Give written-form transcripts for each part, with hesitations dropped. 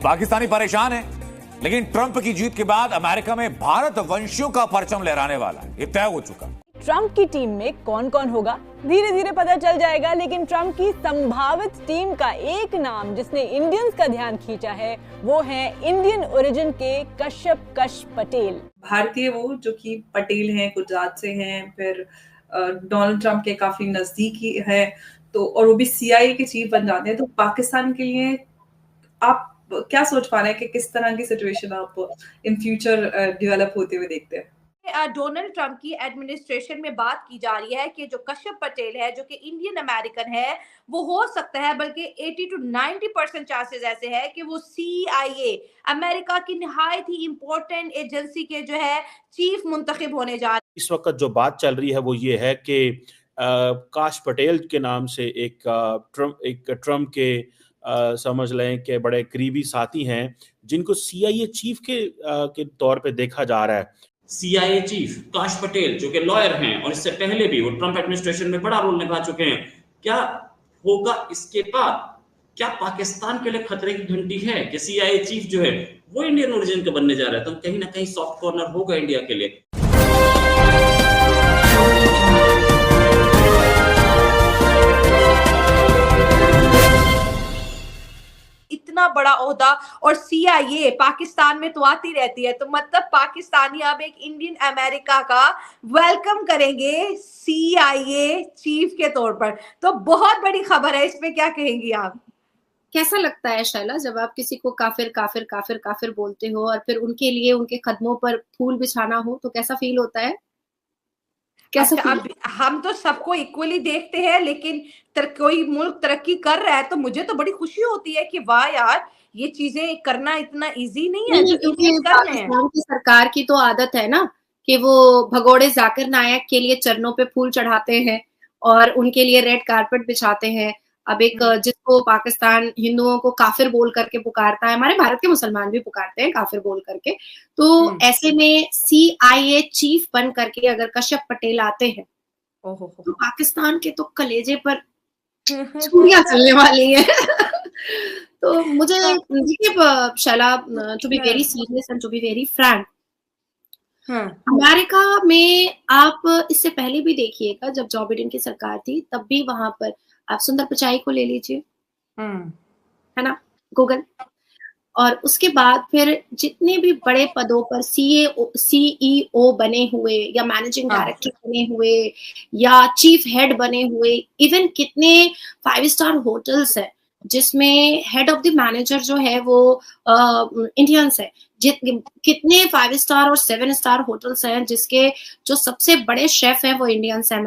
पाकिस्तानी परेशान है, लेकिन ट्रंप की जीत के बाद अमेरिका में भारत वंशियों का परचम लहराने वाला है, ये तय हो चुका। ट्रंप की टीम में कौन कौन होगा धीरे धीरे पता चल जाएगा, लेकिन ट्रंप की संभावित टीम का एक नाम जिसने इंडियंस का ध्यान खींचा है वो है इंडियन ओरिजिन के कश पटेल। भारतीय वो जो कि पटेल हैं, गुजरात से हैं, फिर डोनाल्ड ट्रंप के काफी नजदीकी है, तो और वो भी CIA के चीफ बन जाते हैं। तो पाकिस्तान के लिए आप क्या सोच पा रहे हैं कि किस तरह की सिचुएशन आप इन फ्यूचर डेवलप होते हुए देखते हैं? डोनाल्ड ट्रंप की एडमिनिस्ट्रेशन में बात की जा रही है कि जो कश्यप पटेल है, जो कि इंडियन अमेरिकन है, वो हो सकता है, बल्कि 80 to 90% चांसेस ऐसे है कि वो CIA अमेरिका की निहायत ही इंपॉर्टेंट एजेंसी के जो है चीफ मुंतखब होने जा रहे हैं। इस वक्त जो बात चल रही है वो ये है कि काश पटेल के नाम से एक ट्रंप के समझ लें कि बड़े करीबी साथी हैं जिनको CIA चीफ के तौर पे देखा जा रहा है। CIA चीफ काश पटेल जो कि लॉयर हैं और इससे पहले भी वो ट्रंप एडमिनिस्ट्रेशन में बड़ा रोल निभा चुके हैं, क्या होगा इसके बाद? क्या पाकिस्तान के लिए खतरे की घंटी है कि CIA चीफ जो है वो इंडियन ओरिजिन का बनने जा रहा है? तो कहीं ना कहीं सॉफ्ट कॉर्नर होगा इंडिया के लिए। इतना बड़ा ओहदा और CIA पाकिस्तान में तो आती रहती है, तो मतलब पाकिस्तानी अब एक इंडियन अमेरिका का वेलकम करेंगे CIA चीफ के तौर पर, तो बहुत बड़ी खबर है। इस पे क्या कहेंगी आप? कैसा लगता है शैला जब आप किसी को काफिर काफिर काफिर काफिर बोलते हो और फिर उनके लिए उनके कदमों पर फूल बिछाना हो, तो कैसा फील होता है? कैसा अच्छा, अब हम तो सबको इक्वली देखते हैं, लेकिन कोई मुल्क तरक्की कर रहा है तो मुझे तो बड़ी खुशी होती है कि वाह यार, ये चीजें करना इतना इजी नहीं है। नहीं, क्योंकि पाकिस्तान की सरकार की तो आदत है ना कि वो भगोड़े जाकिर नायक के लिए चरणों पे फूल चढ़ाते हैं और उनके लिए रेड कारपेट बिछाते हैं। अब एक जिसको पाकिस्तान हिंदुओं को काफिर बोल करके पुकारता है, हमारे भारत के मुसलमान भी पुकारते हैं काफिर बोल करके, तो ऐसे में CIA चीफ बन करके अगर कश्यप पटेल आते हैं तो पाकिस्तान के तो कलेजे पर छुरियां चलने वाली है। तो मुझे शैला, to be very serious and to be very frank, America में आप इससे पहले भी देखिएगा, जब जो बिडेन की सरकार थी तब भी वहां पर आप सुंदर पिचाई को ले लीजिए, है ना, गूगल, और उसके बाद फिर जितने भी बड़े पदों पर CEO बने हुए या मैनेजिंग डायरेक्टर बने हुए या चीफ हेड बने हुए, इवन कितने 5 स्टार होटल्स है जिसमें हेड ऑफ द मैनेजर जो है वो इंडियंस है, कितने 5 स्टार और 7 स्टार होटल्स हैं जिसके जो सबसे बड़े शेफ हैं वो इंडियंस है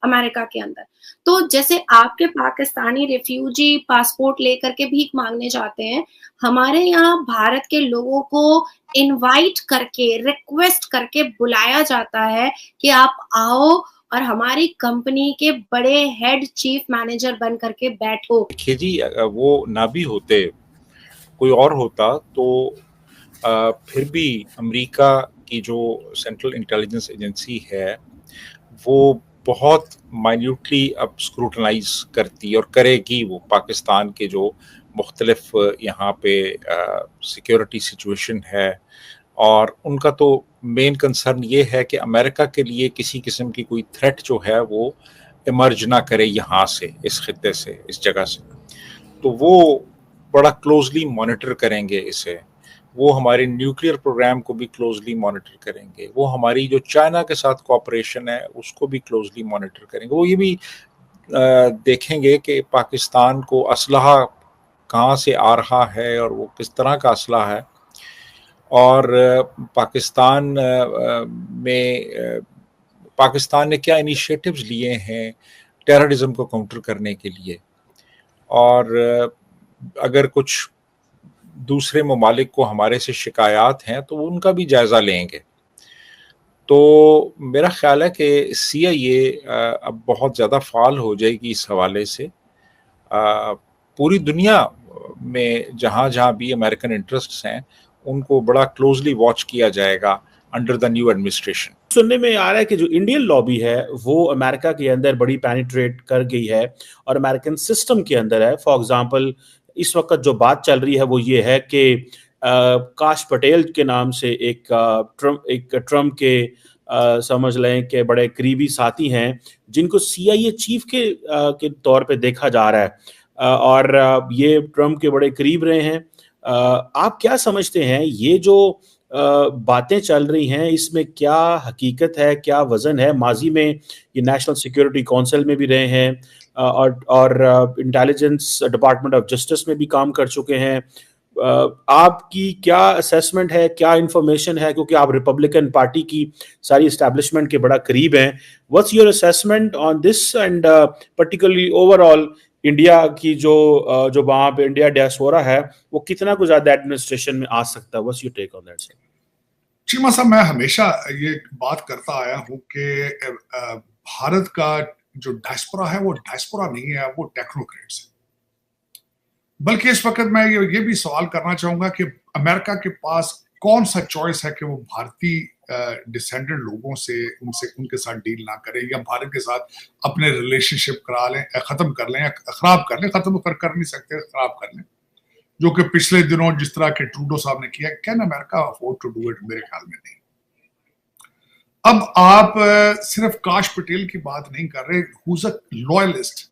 अमेरिका के अंदर। तो जैसे आपके पाकिस्तानी रिफ्यूजी पासपोर्ट लेकर के भीख मांगने जाते हैं, हमारे यहाँ भारत के लोगों को इनवाइट करके रिक्वेस्ट करके बुलाया जाता है कि आप आओ और हमारी कंपनी के बड़े हेड चीफ मैनेजर बन करके बैठो। देखिए जी, वो ना भी होते, कोई और होता तो फिर भी अमेरिका की जो सेंट्रल इंटेलिजेंस एजेंसी है वो बहुत माइन्यूटली अब स्क्रूटनाइज करती और करेगी वो पाकिस्तान के जो मुख्तलिफ यहाँ पे सिक्योरिटी सिचुएशन है, और उनका तो मेन कंसर्न ये है कि अमेरिका के लिए किसी किस्म की कोई थ्रेट जो है वो इमर्ज ना करे यहाँ से, इस खित्ते से, इस जगह से। तो वो बड़ा क्लोजली मॉनिटर करेंगे इसे, वो हमारे न्यूक्लियर प्रोग्राम को भी क्लोजली मॉनिटर करेंगे, वो हमारी जो चाइना के साथ कोऑपरेशन है उसको भी क्लोजली मॉनिटर करेंगे। वो ये भी देखेंगे कि पाकिस्तान को असलहा कहाँ से आ रहा है और वो किस तरह का असलहा है, और पाकिस्तान ने क्या इनिशिएटिव्स लिए हैं टेररिज्म को काउंटर करने के लिए, और अगर कुछ दूसरे ममालिक को हमारे से शिकायत हैं तो उनका भी जायज़ा लेंगे। तो मेरा ख्याल है कि CIA अब बहुत ज़्यादा फाल हो जाएगी इस हवाले से। पूरी दुनिया में जहाँ जहाँ भी अमेरिकन इंटरेस्ट्स हैं उनको बड़ा क्लोजली वॉच किया जाएगा अंडर द न्यू एडमिनिस्ट्रेशन। सुनने में आ रहा है कि जो इंडियन लॉबी है वो अमेरिका के अंदर बड़ी पेनिट्रेट कर गई है और अमेरिकन सिस्टम के अंदर है। फॉर एग्जांपल इस वक्त जो बात चल रही है वो ये है कि काश पटेल के नाम से एक ट्रम्प के समझ लें कि बड़े करीबी साथी हैं जिनको CIA चीफ के तौर पे देखा जा रहा है और ये ट्रम्प के बड़े करीब रहे हैं। आप क्या समझते हैं ये जो बातें चल रही हैं इसमें क्या हकीकत है, क्या वजन है? माजी में ये नेशनल सिक्योरिटी काउंसिल में भी रहे हैं और इंटेलिजेंस डिपार्टमेंट ऑफ जस्टिस में भी काम कर चुके हैं। आपकी क्या असेसमेंट है, क्या इंफॉर्मेशन है, क्योंकि आप रिपब्लिकन पार्टी की सारी एस्टैब्लिशमेंट के बड़ा करीब हैं। What's your assessment on this and particularly overall India की जो वहाँ पे इंडिया डियास्पोरा है वो कितना कुछ ज्यादा एडमिनिस्ट्रेशन में आ सकता है? What's your take on that sir? Cheema साहब, मैं हमेशा ये बात करता आया हूँ कि भारत का जो डायस्पोरा है वो डायस्पोरा नहीं है, वो टेक्नोक्रेट्स है। बल्कि इस वक्त मैं ये भी सवाल करना चाहूंगा कि अमेरिका के पास कौन सा चॉइस है कि वो भारतीय डिसेंडेंट लोगों से उनके साथ डील ना करें या भारत के साथ अपने रिलेशनशिप करा लें, खत्म कर लें या खराब कर लें। खत्म कर नहीं सकते, खराब कर लें, जो कि पिछले दिनों जिस तरह के ट्रूडो साहब ने किया। Can America afford to do it? मेरे ख्याल में नहीं। अब आप सिर्फ काश पटेल की बात नहीं कर रहे, हुज अ लॉयलिस्ट,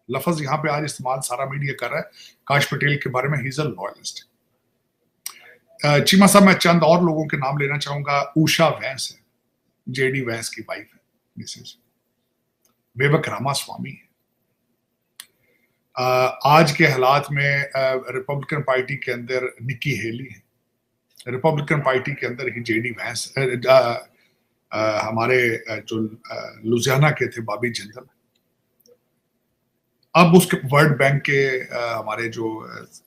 लफ्ज यहाँ पे आज इस्तेमाल सारा मीडिया कर रहा है काश पटेल के बारे में, he is a loyalist. Cheema साहब, मैं चंद और लोगों के नाम लेना चाहूंगा। उषा वैंस है, JD वैंस की वाइफ है, मिसेस। विवेक रामास्वामी है। आज के हालात में रिपब्लिकन पार्टी के अंदर निक्की हेली है, रिपब्लिकन पार्टी के अंदर ही JD वैंस, हमारे जो लुधियाना के थे बॉबी जिंदल, अब उसके वर्ल्ड बैंक के हमारे जो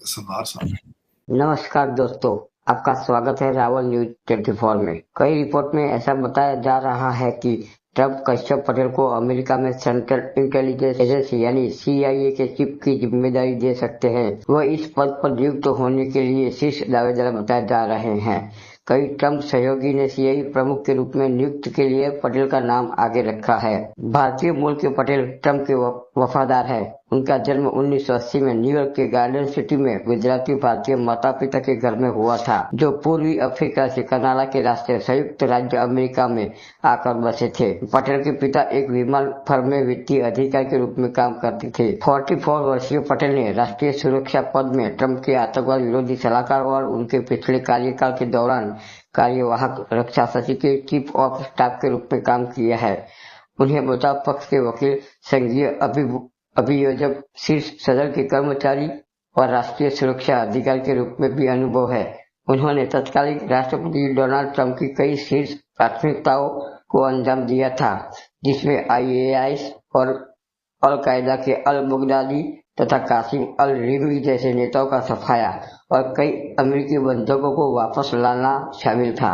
सरदार साहब हैं। नमस्कार दोस्तों, आपका स्वागत है रावल न्यूज 24 में। कई रिपोर्ट में ऐसा बताया जा रहा है कि ट्रम्प कश्यप पटेल को अमेरिका में सेंट्रल इंटेलिजेंस एजेंसी यानी CIA के चीफ की जिम्मेदारी दे सकते हैं। वह इस पद पर नियुक्त होने के लिए शीर्ष दावेदार बताए जा रहे हैं। कई ट्रम्प सहयोगी ने CIA प्रमुख के रूप में नियुक्त के लिए पटेल का नाम आगे रखा है। भारतीय मूल के पटेल ट्रम्प के वफादार है। उनका जन्म 1980 में न्यूयॉर्क के गार्डन सिटी में गुजराती भारतीय माता पिता के घर में हुआ था, जो पूर्वी अफ्रीका से कनाडा के रास्ते संयुक्त राज्य अमेरिका में आकर बसे थे। पटेल के पिता एक विमान फर्म में वित्तीय अधिकारी के रूप में काम करते थे। 44 वर्षीय पटेल ने राष्ट्रीय सुरक्षा पद में ट्रम्प के आतंकवाद विरोधी सलाहकार और उनके पिछले कार्यकाल के दौरान कार्यवाहक रक्षा सचिव के चीफ ऑफ स्टाफ के रूप में काम किया है। उन्हें बचाव पक्ष के वकील, संघीय अभियोजक, शीर्ष सदन के कर्मचारी और राष्ट्रीय सुरक्षा अधिकारी के रूप में भी अनुभव है। उन्होंने तत्कालीन राष्ट्रपति डोनाल्ड ट्रंप की कई शीर्ष प्राथमिकताओं को अंजाम दिया था, जिसमें IAS और अल-कायदा के अल-बगदादी तथा कासिम अल-रिमी जैसे नेताओं का सफाया और कई अमेरिकी बंधकों को वापस लाना शामिल था।